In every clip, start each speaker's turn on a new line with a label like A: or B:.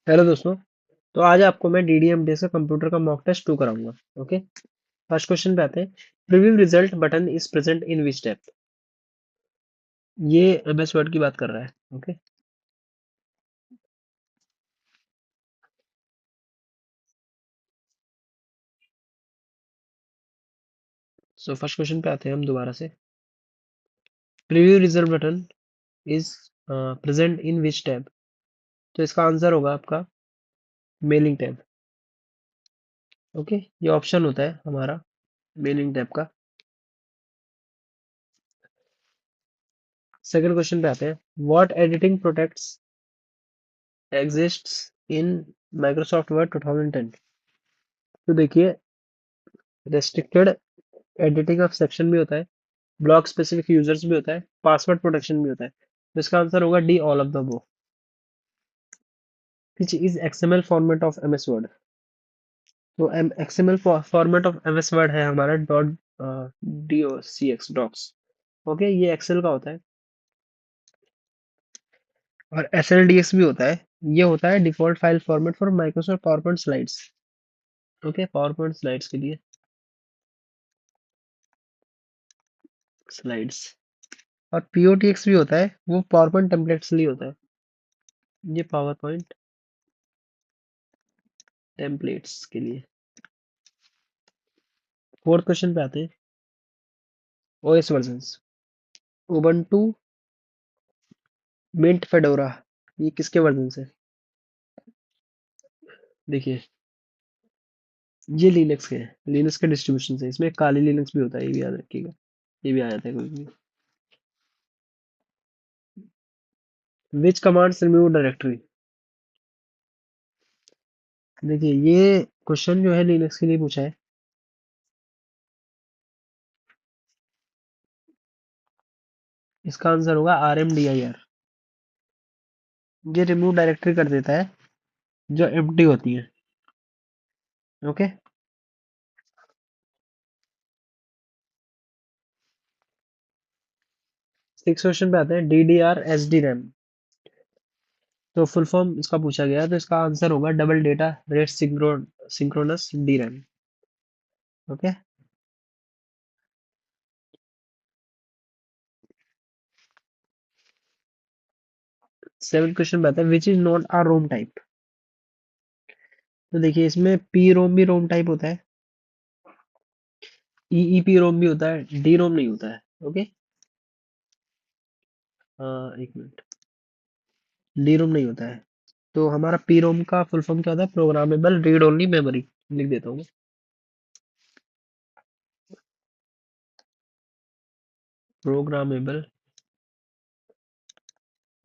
A: Hello दोस्तों। तो आज आपको मैं DDMDS का कंप्यूटर का मॉक टेस्ट 2 कराऊंगा। ओके। फर्स्ट क्वेश्चन पे आते हैं। Preview result button is present in which tab? ये MS वर्ड की बात कर रहा है। ओके। सो फर्स्ट क्वेश्चन पे आते हैं हम दोबारा से। Preview result button is present in which tab? तो इसका आंसर होगा आपका मेलिंग टैब। ओके, ये ऑप्शन होता है हमारा मेलिंग टैब का। सेकंड क्वेश्चन पे आते हैं। What editing protects exists in Microsoft word 2010? तो देखिए, रेस्ट्रिक्टेड एडिटिंग ऑफ सेक्शन भी होता है, ब्लॉक स्पेसिफिक यूजर्स भी होता है, पासवर्ड प्रोटेक्शन भी होता है। तो इसका आंसर होगा D, all of the above. Which is XML format of MS word? तो XML format of MS word है हमारा डॉट DOCX डॉक्स। ओके, ये एक्सेल का होता है। और SLDX भी होता है। ये होता है default file format for Microsoft power point slides. Okay, power point slides के लिए स्लाइड्स। और POTX भी होता है, वो पावर पॉइंट टेम्पलेट्स के लिए होता है। ये पावर पॉइंट टेम्पलेट्स के लिए। फोर्थ क्वेश्चन पे आते हैं। OS versions, Ubuntu, Mint, Fedora, ये किसके वर्जन से? देखिए, ये लिनक्स के हैं, लिनक्स के डिस्ट्रीब्यूशन से। इसमें काली लिनक्स भी होता है, ये भी याद रखिएगा। ये भी आ जाता है कोई भी। विच कमांड्स रिमूव डायरेक्टरी? देखिए, ये क्वेश्चन जो है लिनक्स के लिए पूछा है। इसका आंसर होगा RMDIR। ये रिमूव डायरेक्टरी कर देता है जो एम्प्टी होती है। ओके। सिक्स क्वेश्चन पे आते हैं। DDR SD RAM, तो फुल फॉर्म इसका पूछा गया है, तो इसका आंसर होगा double data rate synchronous DRAM। Okay. Seven question पे आता है। Which is not a ROM type? तो देखिए, इसमें पी रोम भी रोम टाइप होता है, EEP रोम भी होता है, डी रोम नहीं होता है। ओके। एक मिनट, डी रोम नहीं होता है। तो हमारा पी रोम का फुल फॉर्म क्या होता है? Programmable read only memory. लिख देता हूँ मैं। Programmable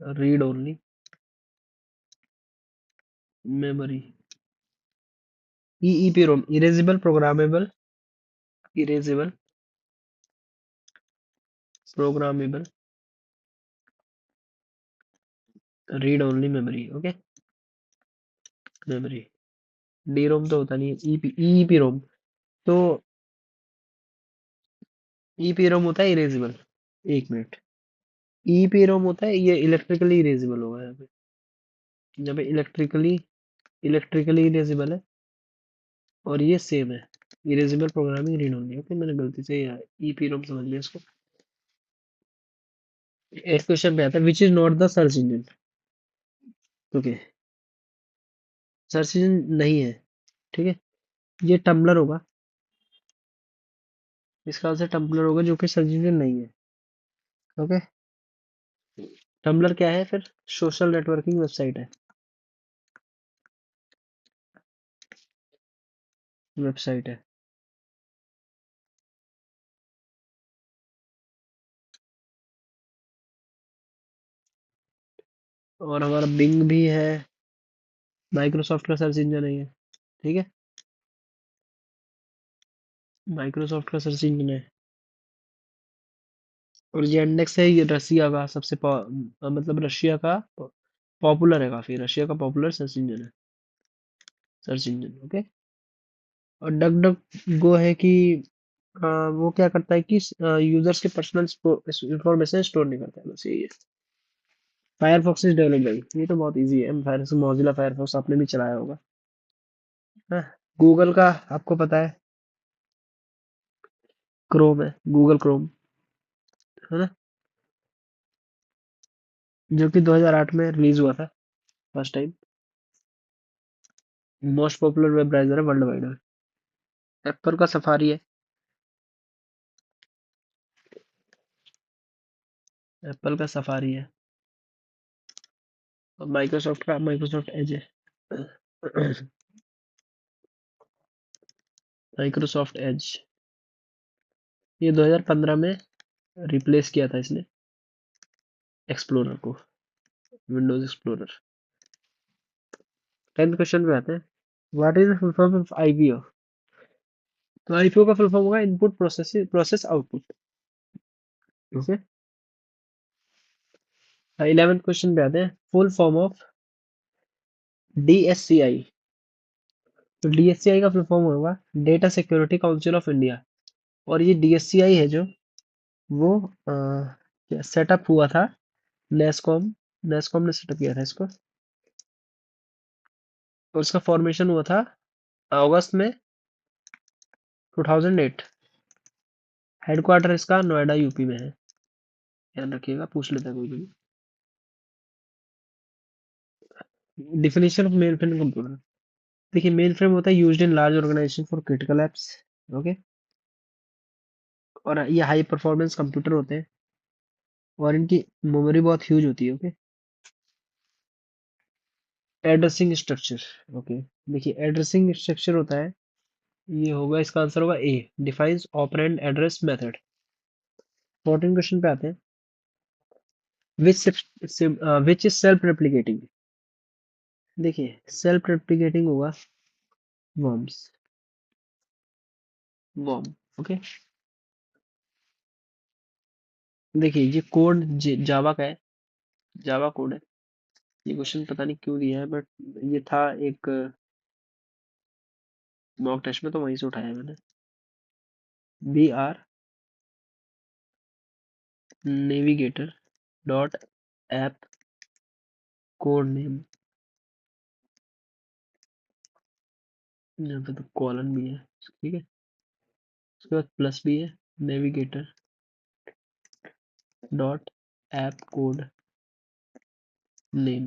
A: read only memory. EEP ROM, erasable programmable read only memory. Okay, memory. D ROM तो होता नहीं है। EEP रोम, तो EEP रोम होता है इरेजेबल। एक मिनट, EEP रोम होता है, ये इलेक्ट्रिकली इरेजेबल होगा यहाँ पे। यहाँ पे इलेक्ट्रिकली इरेजेबल है, और ये सेम है, erasable programming read only. Okay, मैंने गलती से EEP रोम समझ लिया इसको। एट क्वेश्चन पे आता है। Which is not the search engine? Okay, search engine नहीं है। ठीक है, ये टम्बलर होगा। इसका आंसर टम्बलर होगा, जो कि सर्च इंजन नहीं है। ओके। टम्बलर क्या है फिर? सोशल नेटवर्किंग वेबसाइट है। वेबसाइट है। और हमारा बिंग भी है, माइक्रोसॉफ्ट का सर्च इंजन है ये। ठीक है, माइक्रोसॉफ्ट का सर्च इंजन है। और ये इंडेक्स है, ये रसिया का मतलब रशिया का पॉपुलर है काफी, रशिया का पॉपुलर सर्च इंजन है। Search engine. ओके। और डक डक गो है कि वो क्या करता है कि यूजर्स के पर्सनल इंफॉर्मेशन स्टोर नहीं करता है, बस यही है। फायरफॉक्स इज डेवलप्ड, ये तो बहुत इजी है। फायरफॉक्स, मोजिला फायरफॉक्स आपने भी चलाया होगा। हाँ, गूगल का आपको पता है, क्रोम है, गूगल क्रोम, है ना, जो कि 2008 में रिलीज हुआ था first time. Most popular web browser है वर्ल्ड वाइड में। एप्पल का सफारी है, एप्पल का सफारी है। और माइक्रोसॉफ्ट का माइक्रोसॉफ्ट एज है। माइक्रोसॉफ्ट एज, ये 2015 में रिप्लेस किया था इसने एक्सप्लोरर को, विंडोज एक्सप्लोरर। 10th क्वेश्चन पे आते हैं। What is the full form of IPO? तो आईपीओ का फुल फॉर्म होगा input process process output. Okay. 11th question पे आते हैं। Full form of DSCI. तो डीएससीआई का फुल फॉर्म होगा data security council of India. और ये डीएससीआई है जो, वो सेटअप हुआ था नेस्कॉम, नेस्कॉम ने सेटअप किया था इसको। और इसका फॉर्मेशन हुआ था अगस्त में 2008। हेडक्वार्टर इसका नोएडा यूपी में है, ध्यान रखिएगा, पूछ लेता है कोई भी। Definition of mainframe computer. देखिए, मेन फ्रेम होता है used in large organization for critical apps. Okay. और ये हाई परफॉर्मेंस कंप्यूटर होते हैं, और इनकी मेमोरी बहुत ह्यूज होती है। ओके। Addressing structure. ओके। देखिए, एड्रेसिंग स्ट्रक्चर होता है, ये होगा, इसका आंसर होगा A, defines operand address method. 14 question पे आते हैं। Which is self replicating? देखिए, सेल्फ रेप्लिकेटिंग होगा वॉर्म्स, वॉर्म। ओके। देखिए, ये कोड जावा का है, जावा कोड है। ये क्वेश्चन पता नहीं क्यों दिया है, बट ये था एक मॉक टेस्ट में, तो वहीं से उठाया मैंने। BR navigator dot app code name. यहाँ पे तो कॉलन भी है, ठीक है। उसके बाद प्लस भी है, navigator dot app code name.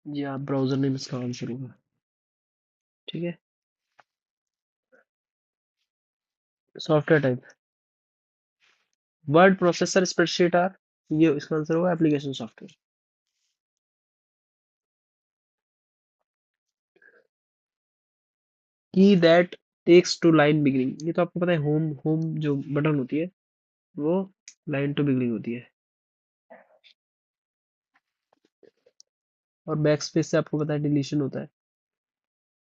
A: ये आप ब्राउजर नेम इसका आंसर होगा, ठीक है। Software type, word processor spreadsheet are, ये इसका आंसर होगा application software. Key that takes to line beginning, ये तो आपको पता है, होम होम जो बटन होती है, वो लाइन टू बिगिनिंग होती है। और बैक स्पेस से आपको पता है डिलीशन होता है।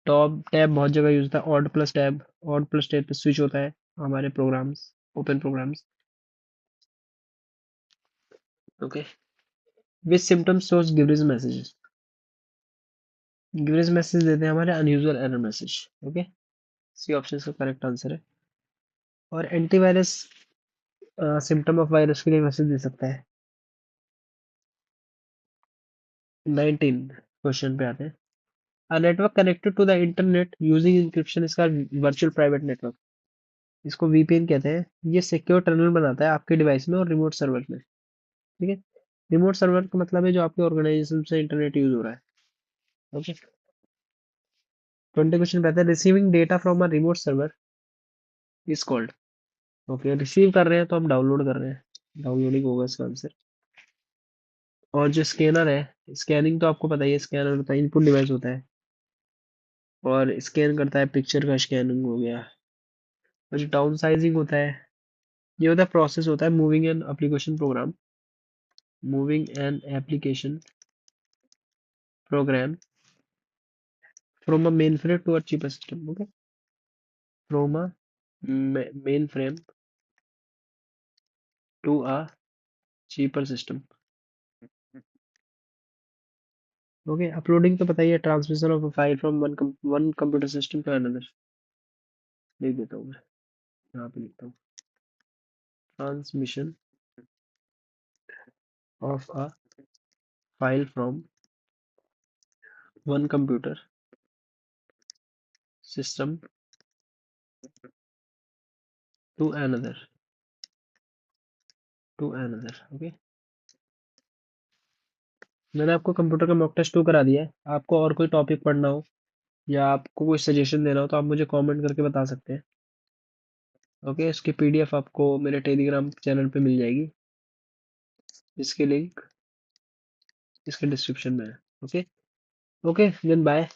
A: टॉप टैब बहुत जगह यूज होता है, ऑड प्लस टैब पे स्विच होता है हमारे programs, open programs. Okay. Which symptom shows garbage messages? Garbage message देते हैं हमारे unusual error message. Okay. C option का करेक्ट आंसर है। और एंटीवायरस सिम्टम ऑफ वायरस के लिए मैसेज दे सकता है। 19 क्वेश्चन पे आते हैं। A network connected to the internet using encryption इसका वर्चुअल प्राइवेट नेटवर्क, इसको वीपीएन कहते हैं। ये सिक्योर टनल बनाता है आपके डिवाइस में और रिमोट सर्वर में, ठीक है। रिमोट सर्वर का मतलब है जो आपके ऑर्गेनाइजेशन से इंटरनेट यूज हो रहा है। ओके। 20 क्वेश्चन कहता है receiving data from a remote server is called. Okay, receive कर रहे हैं तो हम डाउनलोड कर रहे हैं, डाउनलोडिंग होगा इसका आंसर। और जो स्कैनर है, स्कैनिंग तो आपको पता ही है, स्कैनर होता है, इनपुट डिवाइस होता है, और स्कैन करता है, पिक्चर का स्कैनिंग हो गया। और जो डाउन साइजिंग होता है, ये होता है प्रोसेस होता है moving an application program, moving an application program from a mainframe to a cheaper system. Okay. From a mainframe to a cheaper system. Okay. Uploading तो पता ही है, transmission of a file from one computer system to another. लिख देता हूँ मैं, यहाँ पे लिखता हूँ। transmission of a file from one computer system to another okay। मैंने आपको कंप्यूटर का मॉक टेस्ट 2 करा दिया है। आपको और कोई टॉपिक पढ़ना हो या आपको कोई सजेशन देना हो तो आप मुझे कमेंट करके बता सकते हैं। ओके, इसकी पीडीएफ आपको मेरे टेलीग्राम चैनल पे मिल जाएगी। इसके लिंक इसके डिस्क्रिप्शन में है। ओके। Okay then bye.